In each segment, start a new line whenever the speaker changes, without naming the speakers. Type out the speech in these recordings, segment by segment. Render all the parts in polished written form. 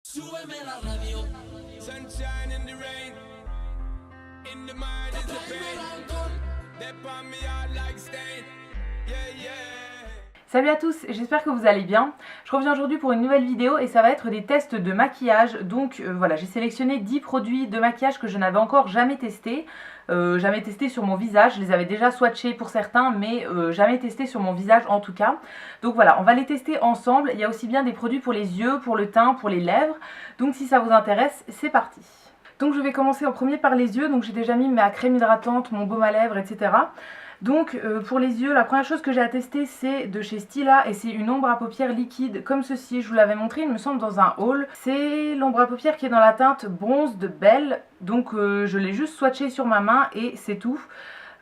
Súbeme la radio.
Sunshine in the rain, in the mind is the pain. They on me out like stain. Yeah, yeah.
Salut à tous, j'espère que vous allez bien. Je reviens aujourd'hui pour une nouvelle vidéo et ça va être des tests de maquillage. Donc voilà, j'ai sélectionné 10 produits de maquillage que je n'avais encore jamais testés. Jamais testé sur mon visage, je les avais déjà swatchés pour certains, mais jamais testé sur mon visage en tout cas. Donc voilà, on va les tester ensemble. Il y a aussi bien des produits pour les yeux, pour le teint, pour les lèvres. Donc si ça vous intéresse, c'est parti. Donc je vais commencer en premier par les yeux. Donc j'ai déjà mis ma crème hydratante, mon baume à lèvres, etc. Donc pour les yeux, la première chose que j'ai à tester c'est de chez Stila et c'est une ombre à paupières liquide comme ceci. Je vous l'avais montré il me semble dans un haul. C'est l'ombre à paupières qui est dans la teinte bronze de Belle. Donc je l'ai juste swatché sur ma main et c'est tout.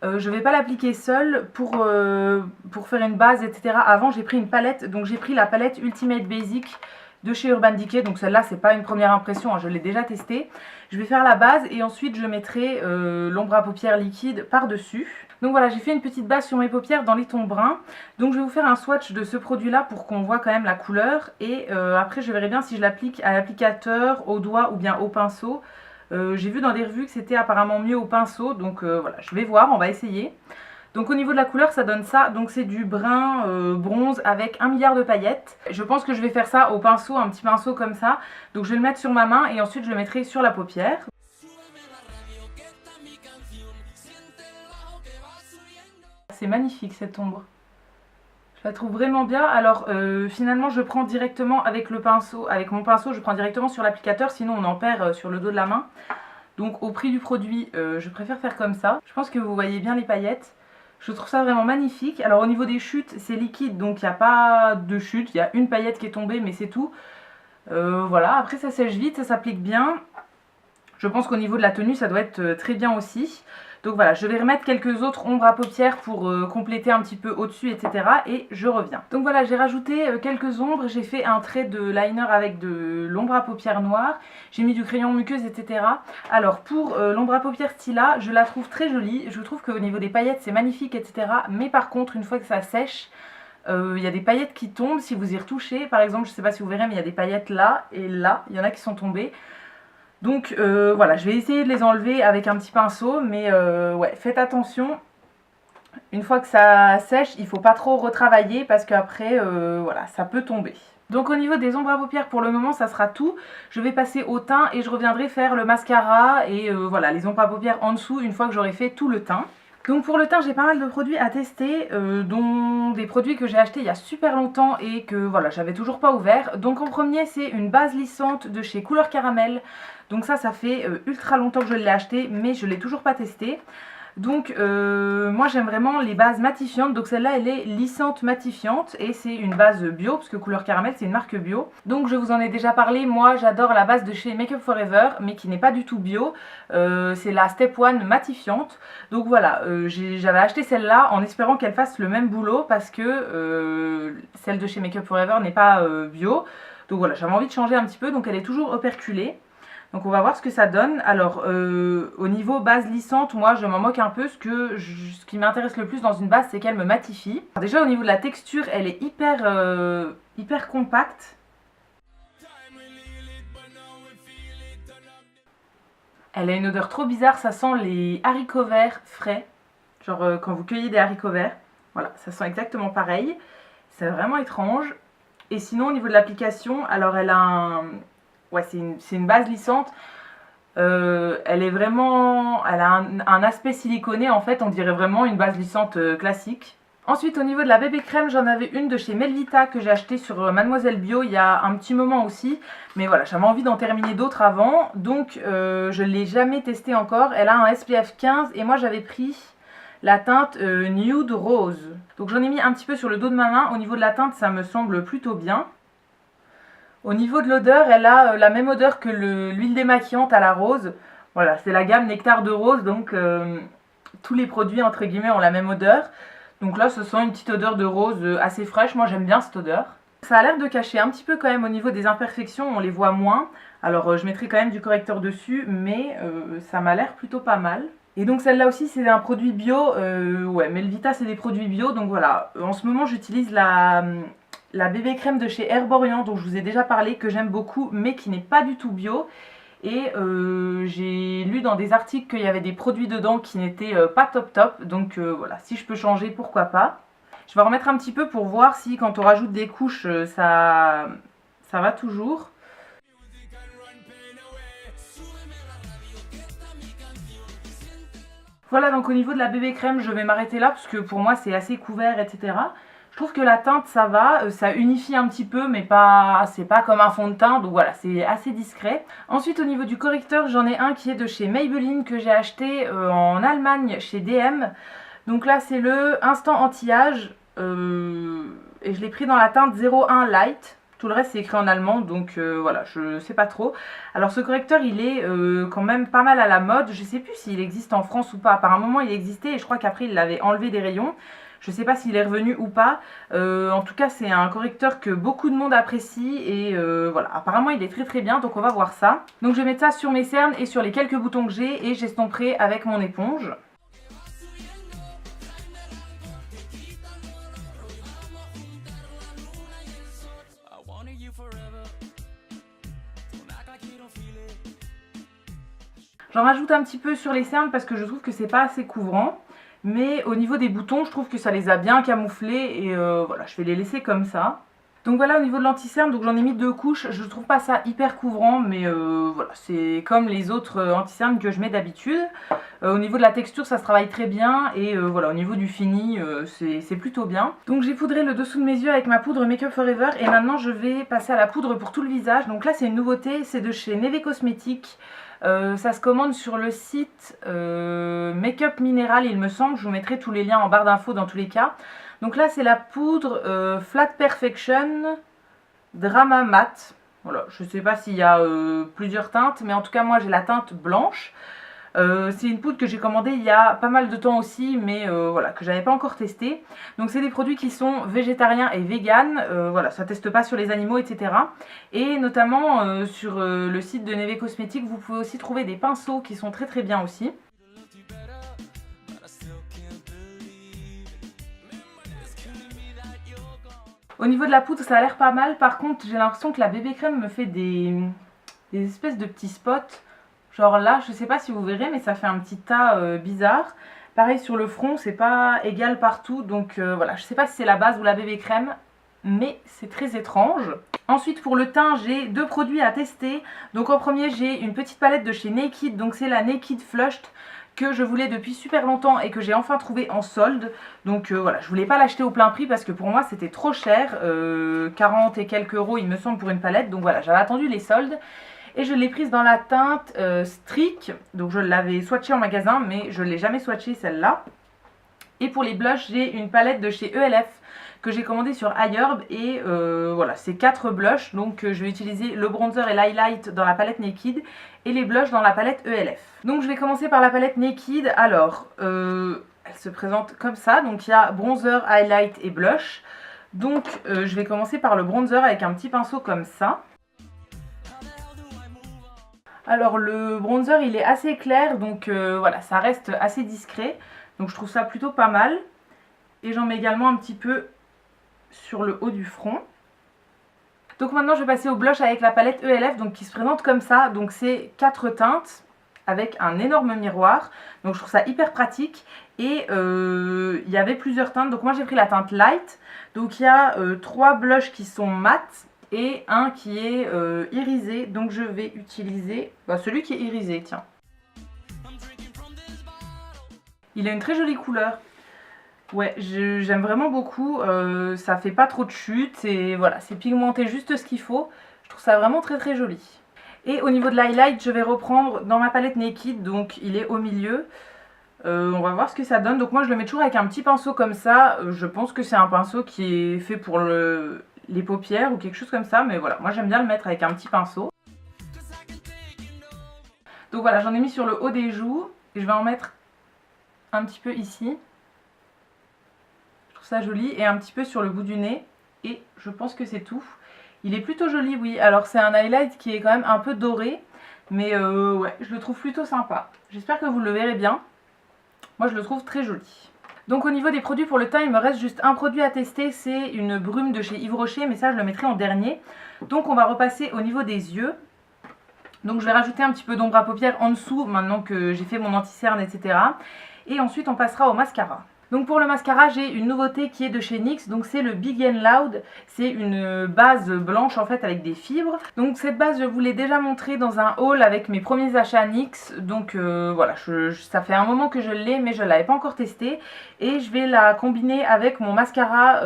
Je vais pas l'appliquer seule pour faire une base etc. Avant j'ai pris une palette, donc j'ai pris la palette Ultimate Basic de chez Urban Decay. Donc celle-là c'est pas une première impression, hein, je l'ai déjà testée. Je vais faire la base et ensuite je mettrai l'ombre à paupières liquide par dessus. Donc voilà, j'ai fait une petite base sur mes paupières dans les tons bruns. Donc je vais vous faire un swatch de ce produit là pour qu'on voit quand même la couleur. Et après je verrai bien si je l'applique à l'applicateur, au doigt ou bien au pinceau. J'ai vu dans des revues que c'était apparemment mieux au pinceau. Donc voilà, je vais voir, on va essayer. Donc au niveau de la couleur ça donne ça, donc c'est du brun bronze avec 1 milliard de paillettes. Je pense que je vais faire ça au pinceau, un petit pinceau comme ça. Donc je vais le mettre sur ma main et ensuite je le mettrai sur la paupière. C'est magnifique cette ombre. Je la trouve vraiment bien. Alors finalement je prends directement avec le pinceau, avec mon pinceau je prends directement sur l'applicateur, sinon on en perd sur le dos de la main. Donc au prix du produit je préfère faire comme ça. Je pense que vous voyez bien les paillettes. Je trouve ça vraiment magnifique. Alors au niveau des chutes c'est liquide donc il n'y a pas de chute, il y a une paillette qui est tombée mais c'est tout. Voilà, après ça sèche vite, ça s'applique bien. Je pense qu'au niveau de la tenue ça doit être très bien aussi. Donc voilà, je vais remettre quelques autres ombres à paupières pour compléter un petit peu au-dessus, etc. Et je reviens. Donc voilà, j'ai rajouté quelques ombres. J'ai fait un trait de liner avec de l'ombre à paupières noire. J'ai mis du crayon muqueuse, etc. Alors pour l'ombre à paupières Stila, je la trouve très jolie. Je trouve qu'au niveau des paillettes, c'est magnifique, etc. Mais par contre, une fois que ça sèche, il y a des paillettes qui tombent si vous y retouchez. Par exemple, je ne sais pas si vous verrez, mais il y a des paillettes là et là. Il y en a qui sont tombées. Donc voilà, je vais essayer de les enlever avec un petit pinceau, mais ouais, faites attention. Une fois que ça sèche, il ne faut pas trop retravailler parce qu'après, voilà, ça peut tomber. Donc au niveau des ombres à paupières, pour le moment, ça sera tout. Je vais passer au teint et je reviendrai faire le mascara et voilà, les ombres à paupières en dessous une fois que j'aurai fait tout le teint. Donc pour le teint j'ai pas mal de produits à tester, dont des produits que j'ai achetés il y a super longtemps et que voilà j'avais toujours pas ouvert. Donc en premier c'est une base lissante de chez Couleur Caramel. Donc ça fait ultra longtemps que je l'ai acheté mais je l'ai toujours pas testé. Donc moi j'aime vraiment les bases matifiantes, donc celle-là elle est lissante matifiante et c'est une base bio parce que Couleur Caramel c'est une marque bio. Donc je vous en ai déjà parlé, moi j'adore la base de chez Make Up For Ever mais qui n'est pas du tout bio, c'est la Step 1 matifiante. Donc voilà, j'avais acheté celle-là en espérant qu'elle fasse le même boulot parce que celle de chez Make Up For Ever n'est pas bio. Donc voilà, j'avais envie de changer un petit peu, donc elle est toujours operculée. Donc on va voir ce que ça donne. Alors au niveau base lissante, moi je m'en moque un peu. Ce qui m'intéresse le plus dans une base c'est qu'elle me matifie. Alors, déjà au niveau de la texture elle est hyper compacte. Elle a une odeur trop bizarre, ça sent les haricots verts frais. Genre quand vous cueillez des haricots verts. Voilà, ça sent exactement pareil. C'est vraiment étrange. Et sinon au niveau de l'application, alors elle a un... Ouais, c'est une base lissante. Elle a un aspect siliconé en fait, on dirait vraiment une base lissante classique. Ensuite au niveau de la bébé crème, j'en avais une de chez Melvita que j'ai acheté sur Mademoiselle Bio il y a un petit moment aussi. Mais voilà, j'avais envie d'en terminer d'autres avant, donc je ne l'ai jamais testée encore. Elle a un SPF 15 et moi j'avais pris la teinte Nude Rose. Donc j'en ai mis un petit peu sur le dos de ma main. Au niveau de la teinte ça me semble plutôt bien. Au niveau de l'odeur, elle a la même odeur que l'huile démaquillante à la rose. Voilà, c'est la gamme Nectar de rose, donc tous les produits entre guillemets ont la même odeur. Donc là, ce sent une petite odeur de rose assez fraîche, moi j'aime bien cette odeur. Ça a l'air de cacher un petit peu quand même au niveau des imperfections, on les voit moins. Alors je mettrai quand même du correcteur dessus, mais ça m'a l'air plutôt pas mal. Et donc celle-là aussi c'est un produit bio, ouais, Melvita c'est des produits bio, donc voilà. En ce moment j'utilise la bébé crème de chez Herborian dont je vous ai déjà parlé, que j'aime beaucoup mais qui n'est pas du tout bio. Et j'ai lu dans des articles qu'il y avait des produits dedans qui n'étaient pas top. Donc voilà, si je peux changer, pourquoi pas. Je vais en remettre un petit peu pour voir si quand on rajoute des couches, ça va toujours. Voilà, donc au niveau de la bébé crème, je vais m'arrêter là parce que pour moi c'est assez couvert, etc. Je trouve que la teinte ça va, ça unifie un petit peu mais pas, c'est pas comme un fond de teint, donc voilà, c'est assez discret. Ensuite au niveau du correcteur, j'en ai un qui est de chez Maybelline que j'ai acheté en Allemagne chez DM. Donc là c'est le Instant Anti-Âge et je l'ai pris dans la teinte 01 Light. Tout le reste c'est écrit en allemand, donc voilà, je sais pas trop. Alors ce correcteur il est quand même pas mal à la mode. Je sais plus s'il existe en France ou pas. Par un moment il existait et je crois qu'après il l'avait enlevé des rayons. Je sais pas s'il est revenu ou pas. En tout cas c'est un correcteur que beaucoup de monde apprécie et voilà, apparemment il est très très bien, donc on va voir ça. Donc je vais mettre ça sur mes cernes et sur les quelques boutons que j'ai et j'estomperai avec mon éponge. J'en rajoute un petit peu sur les cernes parce que je trouve que c'est pas assez couvrant. Mais au niveau des boutons, je trouve que ça les a bien camouflés et voilà, je vais les laisser comme ça. Donc voilà, au niveau de l'anti-cerne, donc j'en ai mis 2 couches. Je trouve pas ça hyper couvrant, mais voilà, c'est comme les autres anti-cernes que je mets d'habitude. Au niveau de la texture, ça se travaille très bien et voilà, au niveau du fini, c'est plutôt bien. Donc j'ai poudré le dessous de mes yeux avec ma poudre Make Up Forever et maintenant je vais passer à la poudre pour tout le visage. Donc là, c'est une nouveauté, c'est de chez Neve Cosmetics. Ça se commande sur le site Make-up Minéral, il me semble. Je vous mettrai tous les liens en barre d'infos dans tous les cas. Donc là c'est la poudre Flat Perfection Drama Matte. Voilà, je ne sais pas s'il y a plusieurs teintes, mais en tout cas moi j'ai la teinte blanche. C'est une poudre que j'ai commandée il y a pas mal de temps aussi, mais voilà, que j'avais pas encore testé. Donc c'est des produits qui sont végétariens et véganes, voilà, ça teste pas sur les animaux, etc. Et notamment sur le site de Neve Cosmetics, vous pouvez aussi trouver des pinceaux qui sont très très bien aussi. Au niveau de la poudre, ça a l'air pas mal. Par contre, j'ai l'impression que la bébé crème me fait des espèces de petits spots. Genre là, je sais pas si vous verrez, mais ça fait un petit tas bizarre. Pareil sur le front, c'est pas égal partout. Donc voilà, je sais pas si c'est la base ou la bébé crème, mais c'est très étrange. Ensuite, pour le teint, j'ai 2 produits à tester. Donc en premier, j'ai une petite palette de chez Naked. Donc c'est la Naked Flushed que je voulais depuis super longtemps et que j'ai enfin trouvé en solde. Donc voilà, je voulais pas l'acheter au plein prix parce que pour moi c'était trop cher, 40 et quelques euros il me semble pour une palette. Donc voilà, j'avais attendu les soldes et je l'ai prise dans la teinte Streak. Donc je l'avais swatchée en magasin mais je ne l'ai jamais swatchée celle-là. Et pour les blushs, j'ai une palette de chez ELF que j'ai commandée sur iHerb et voilà, c'est 4 blushs. Donc je vais utiliser le bronzer et l'highlight dans la palette Naked et les blushs dans la palette ELF. Donc je vais commencer par la palette Naked. Alors, elle se présente comme ça. Donc il y a bronzer, highlight et blush. Donc je vais commencer par le bronzer avec un petit pinceau comme ça. Alors le bronzer il est assez clair, donc voilà, ça reste assez discret. Donc je trouve ça plutôt pas mal. Et j'en mets également un petit peu sur le haut du front. Donc maintenant je vais passer au blush avec la palette ELF, donc qui se présente comme ça. Donc c'est 4 teintes avec un énorme miroir. Donc je trouve ça hyper pratique. Et il y avait plusieurs teintes. Donc moi j'ai pris la teinte light. Donc il y a 3 blushs qui sont mat et un qui est irisé. Donc je vais utiliser celui qui est irisé, tiens. Il a une très jolie couleur. Ouais, j'aime vraiment beaucoup, ça fait pas trop de chute et voilà, c'est pigmenté juste ce qu'il faut. Je trouve ça vraiment très très joli. Et au niveau de l'highlight, je vais reprendre dans ma palette Naked, donc il est au milieu. On va voir ce que ça donne. Donc moi je le mets toujours avec un petit pinceau comme ça. Je pense que c'est un pinceau qui est fait pour les paupières ou quelque chose comme ça. Mais voilà, moi j'aime bien le mettre avec un petit pinceau. Donc voilà, j'en ai mis sur le haut des joues. Et je vais en mettre un petit peu ici. Ça joli et un petit peu sur le bout du nez et je pense que c'est tout. Il est plutôt joli, oui. Alors c'est un highlight qui est quand même un peu doré, mais ouais, je le trouve plutôt sympa. J'espère que vous le verrez bien. Moi je le trouve très joli. Donc au niveau des produits pour le teint, il me reste juste un produit à tester, c'est une brume de chez Yves Rocher, mais ça je le mettrai en dernier. Donc on va repasser au niveau des yeux. Donc je vais rajouter un petit peu d'ombre à paupières en dessous, maintenant que j'ai fait mon anti-cerne, etc. Et ensuite on passera au mascara. Donc pour le mascara, j'ai une nouveauté qui est de chez NYX, donc c'est le Big and Loud. C'est une base blanche en fait avec des fibres. Donc cette base, je vous l'ai déjà montrée dans un haul avec mes premiers achats NYX. Donc voilà, ça fait un moment que je l'ai, mais je ne l'avais pas encore testé. Et je vais la combiner avec mon mascara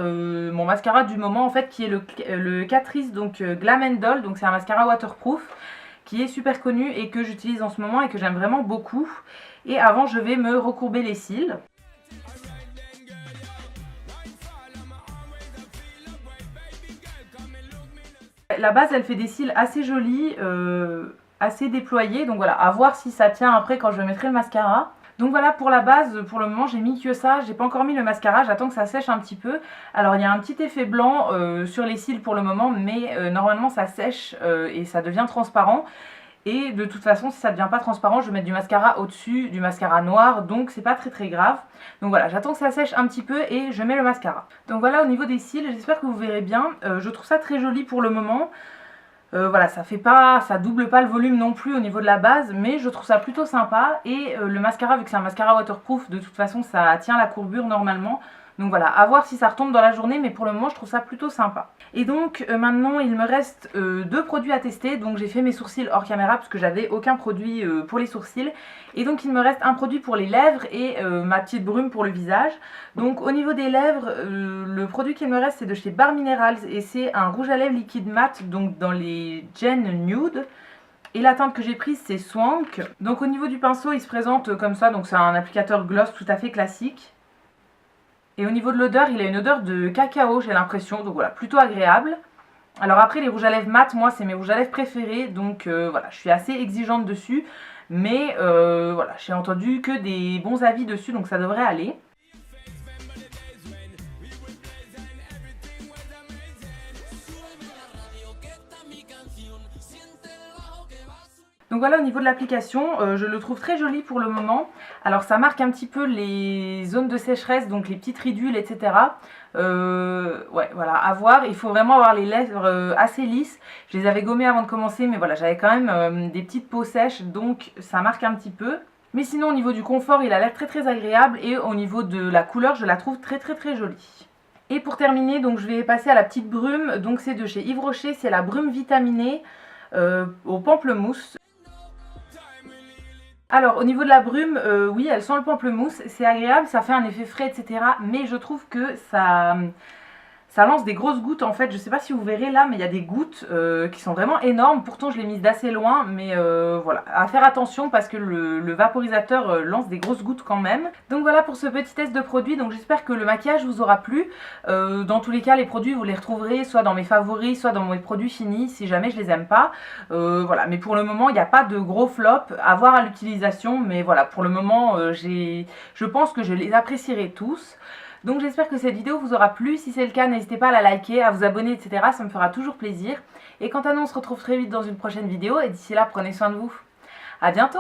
du moment en fait, qui est le Catrice, donc Glam & Doll. Donc c'est un mascara waterproof qui est super connu et que j'utilise en ce moment et que j'aime vraiment beaucoup. Et avant, je vais me recourber les cils. La base, elle fait des cils assez jolis, assez déployés. Donc voilà, à voir si ça tient après quand je mettrai le mascara. Donc voilà pour la base, pour le moment j'ai mis que ça, j'ai pas encore mis le mascara, j'attends que ça sèche un petit peu. Alors il y a un petit effet blanc sur les cils pour le moment, mais normalement ça sèche et ça devient transparent. Et de toute façon, si ça ne devient pas transparent, je vais mettre du mascara au-dessus, du mascara noir, donc c'est pas très grave. Donc voilà, j'attends que ça sèche un petit peu et je mets le mascara. Donc voilà au niveau des cils, j'espère que vous verrez bien. Je trouve ça très joli pour le moment. Voilà, ça double pas le volume non plus au niveau de la base, mais je trouve ça plutôt sympa. Et le mascara, vu que c'est un mascara waterproof, de toute façon ça tient la courbure normalement. Donc voilà, à voir si ça retombe dans la journée, mais pour le moment je trouve ça plutôt sympa. Et donc maintenant il me reste 2 produits à tester. Donc j'ai fait mes sourcils hors caméra parce que j'avais aucun produit pour les sourcils. Et donc il me reste un produit pour les lèvres et ma petite brume pour le visage. Donc au niveau des lèvres, le produit qui me reste c'est de chez Bare Minerals et c'est un rouge à lèvres liquide mat, donc dans les Gen Nude. Et la teinte que j'ai prise c'est Swank. Donc au niveau du pinceau il se présente comme ça, donc c'est un applicateur gloss tout à fait classique. Et au niveau de l'odeur, il a une odeur de cacao, j'ai l'impression, donc voilà, plutôt agréable. Alors après, les rouges à lèvres mat, moi, c'est mes rouges à lèvres préférés, donc voilà, je suis assez exigeante dessus. Mais voilà, j'ai entendu que des bons avis dessus, donc ça devrait aller. Donc voilà au niveau de l'application, je le trouve très joli pour le moment. Alors ça marque un petit peu les zones de sécheresse, donc les petites ridules, etc. Ouais, voilà, à voir. Il faut vraiment avoir les lèvres assez lisses. Je les avais gommées avant de commencer, mais voilà, j'avais quand même des petites peaux sèches, donc ça marque un petit peu. Mais sinon au niveau du confort, il a l'air très agréable et au niveau de la couleur, je la trouve très jolie. Et pour terminer, donc je vais passer à la petite brume. Donc c'est de chez Yves Rocher, c'est la brume vitaminée au pamplemousse. Alors au niveau de la brume, oui elle sent le pamplemousse, c'est agréable, ça fait un effet frais etc. Mais je trouve que ça lance des grosses gouttes en fait, je sais pas si vous verrez là mais il y a des gouttes qui sont vraiment énormes. Pourtant je l'ai mise d'assez loin mais voilà, à faire attention parce que le vaporisateur lance des grosses gouttes quand même. Donc voilà pour ce petit test de produit, donc j'espère que le maquillage vous aura plu. Dans tous les cas les produits vous les retrouverez soit dans mes favoris, soit dans mes produits finis si jamais je les aime pas. Voilà, mais pour le moment il n'y a pas de gros flop à voir à l'utilisation, mais voilà pour le moment je pense que je les apprécierai tous. Donc j'espère que cette vidéo vous aura plu, si c'est le cas n'hésitez pas à la liker, à vous abonner etc, ça me fera toujours plaisir. Et quant à nous on se retrouve très vite dans une prochaine vidéo et d'ici là prenez soin de vous. A bientôt.